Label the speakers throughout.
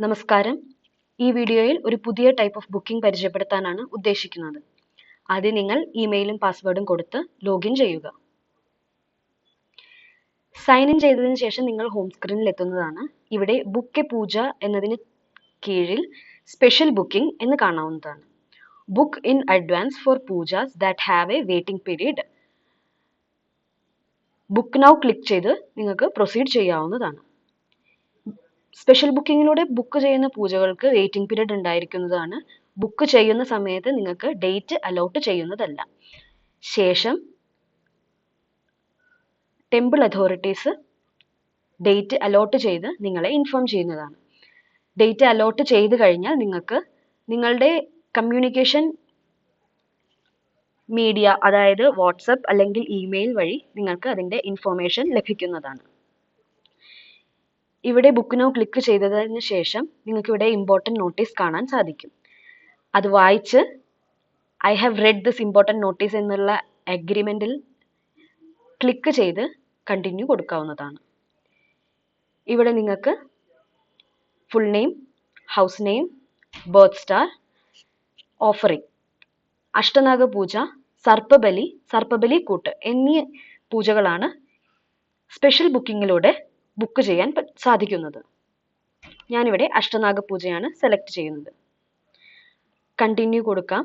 Speaker 1: നമസ്കാരം. ഈ വീഡിയോയിൽ ഒരു പുതിയ ടൈപ്പ് ഓഫ് ബുക്കിംഗ് പരിചയപ്പെടുത്താനാണ് ഉദ്ദേശിക്കുന്നത്. ആദ്യം നിങ്ങൾ ഇമെയിലും പാസ്വേഡും കൊടുത്ത് ലോഗിൻ ചെയ്യുക. സൈൻ ഇൻ ചെയ്തതിനു ശേഷം നിങ്ങൾ ഹോം സ്ക്രീനിൽ എത്തുന്നതാണ്. ഇവിടെ ബുക്ക് എ പൂജ എന്നതിന് കീഴിൽ സ്പെഷ്യൽ ബുക്കിംഗ് എന്ന് കാണാവുന്നതാണ്. Book in advance four pujas that have A waiting period. Book now click ചെയ്ത് നിങ്ങൾക്ക് പ്രൊസീഡ് ചെയ്യാവുന്നതാണ്. സ്പെഷ്യൽ ബുക്കിങ്ങിലൂടെ ബുക്ക് ചെയ്യുന്ന പൂജകൾക്ക് വെയിറ്റിംഗ് പീരീഡ് ഉണ്ടായിരിക്കുന്നതാണ്. ബുക്ക് ചെയ്യുന്ന സമയത്ത് നിങ്ങൾക്ക് ഡേറ്റ് അലോട്ട് ചെയ്യുന്നതല്ല. ശേഷം ടെമ്പിൾ അതോറിറ്റീസ് ഡേറ്റ് അലോട്ട് ചെയ്ത് നിങ്ങളെ ഇൻഫോം ചെയ്യുന്നതാണ്. ഡേറ്റ് അലോട്ട് ചെയ്ത് കഴിഞ്ഞാൽ നിങ്ങൾക്ക് നിങ്ങളുടെ കമ്മ്യൂണിക്കേഷൻ മീഡിയ, അതായത് വാട്സപ്പ് അല്ലെങ്കിൽ ഇമെയിൽ വഴി നിങ്ങൾക്ക് അതിൻ്റെ ഇൻഫോർമേഷൻ ലഭിക്കുന്നതാണ്. ഇവിടെ ബുക്ക് നൗ ക്ലിക്ക് ചെയ്തതിന് ശേഷം നിങ്ങൾക്ക് ഇവിടെ ഇമ്പോർട്ടൻറ്റ് നോട്ടീസ് കാണാൻ സാധിക്കും. അത് വായിച്ച് I have read this important notice എന്നുള്ള അഗ്രിമെൻറ്റിൽ ക്ലിക്ക് ചെയ്ത് കണ്ടിന്യൂ കൊടുക്കാവുന്നതാണ്. ഇവിടെ നിങ്ങൾക്ക് full name, house name, birth star, offering, അഷ്ടനാഗ പൂജ, സർപ്പബലി കൂട്ട് എന്നീ പൂജകളാണ് സ്പെഷ്യൽ ബുക്കിങ്ങിലൂടെ ബുക്ക് ചെയ്യാൻ സാധിക്കുന്നത്. ഞാനിവിടെ അഷ്ടനാഗ പൂജയാണ് സെലക്ട് ചെയ്യുന്നത്. കണ്ടിന്യൂ കൊടുക്കാം.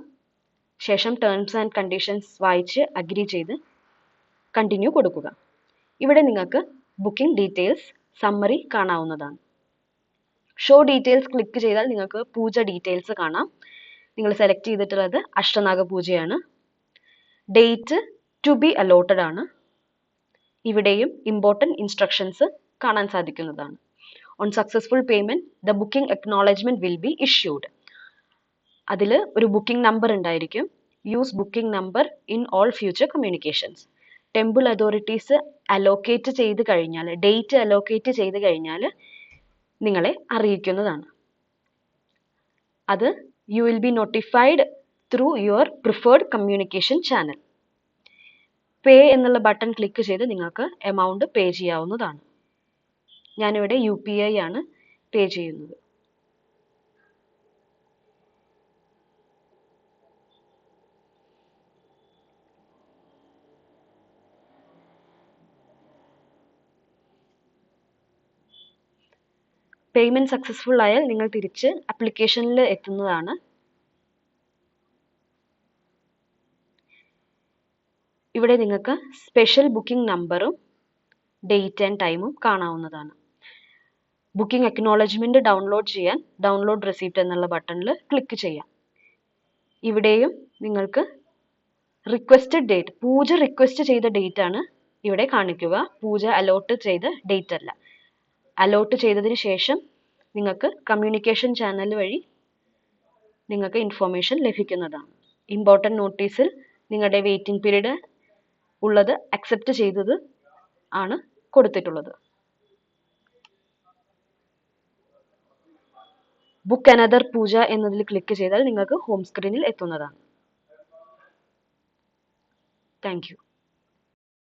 Speaker 1: ശേഷം ടേംസ് ആൻഡ് കണ്ടീഷൻസ് വായിച്ച് അഗ്രി ചെയ്ത് കണ്ടിന്യൂ കൊടുക്കുക. ഇവിടെ നിങ്ങൾക്ക് ബുക്കിംഗ് ഡീറ്റെയിൽസ് സമ്മറി കാണാവുന്നതാണ്. ഷോ ഡീറ്റെയിൽസ് ക്ലിക്ക് ചെയ്താൽ നിങ്ങൾക്ക് പൂജ ഡീറ്റെയിൽസ് കാണാം. നിങ്ങൾ സെലക്ട് ചെയ്തിട്ടുള്ളത് അഷ്ടനാഗ പൂജയാണ്. ഡേറ്റ് ടു ബി അലോട്ടഡ് ആണ്. ഇവിടെയും ഇമ്പോർട്ടൻറ്റ് ഇൻസ്ട്രക്ഷൻസ് കാണാൻ സാധിക്കുന്നതാണ്. On successful payment the booking acknowledgement will be issued. അതിൽ ഒരു ബുക്കിംഗ് നമ്പർ ഉണ്ടായിരിക്കും. Use booking number in all future communications. Temple authorities allocate ചെയ്ത് കഴിഞ്ഞാൽ, ഡേറ്റ് അലോക്കേറ്റ് ചെയ്ത് കഴിഞ്ഞാൽ നിങ്ങളെ അറിയിക്കുന്നതാണ്. അത് you will be notified through your preferred communication channel. Pay എന്നുള്ള ബട്ടൺ ക്ലിക്ക് ചെയ്ത് നിങ്ങൾക്ക് എമൗണ്ട് പേ ചെയ്യാവുന്നതാണ്. ഞാനിവിടെ UPI ആണ് പേ ചെയ്യുന്നത്. പേയ്മെന്റ് സക്സസ്ഫുൾ ആയാൽ നിങ്ങൾ തിരിച്ച് ആപ്ലിക്കേഷനിൽ എത്തുന്നതാണ്. ഇവിടെ നിങ്ങൾക്ക് സ്പെഷ്യൽ ബുക്കിംഗ് നമ്പറും ഡേറ്റ് ആൻഡ് ടൈമും കാണാവുന്നതാണ്. ബുക്കിംഗ് അക്നോളജ്മെന്റ് ഡൗൺലോഡ് ചെയ്യാൻ ഡൗൺലോഡ് റെസിപ്റ്റ് എന്നുള്ള ബട്ടണിൽ ക്ലിക്ക് ചെയ്യാം. ഇവിടെയും നിങ്ങൾക്ക് റിക്വസ്റ്റഡ് ഡേറ്റ്, പൂജ റിക്വസ്റ്റ് ചെയ്ത ഡേറ്റ് ആണ് ഇവിടെ കാണിക്കുക. പൂജ അലോട്ട് ചെയ്ത ഡേറ്റ് അല്ല. അലോട്ട് ചെയ്തതിന് ശേഷം നിങ്ങൾക്ക് കമ്മ്യൂണിക്കേഷൻ ചാനൽ വഴി നിങ്ങൾക്ക് ഇൻഫോർമേഷൻ ലഭിക്കുന്നതാണ്. ഇമ്പോർട്ടൻറ്റ് നോട്ടീസിൽ നിങ്ങളുടെ വെയിറ്റിംഗ് പീരീഡ് ഉള്ളത് അക്സെപ്റ്റ് ചെയ്തത് ആണ് കൊടുത്തിട്ടുള്ളത്. ബുക്ക് അനദർ പൂജ എന്നതിൽ ക്ലിക്ക് ചെയ്താൽ നിങ്ങൾക്ക് ഹോം സ്ക്രീനിൽ എത്തുന്നതാണ്. Thank you.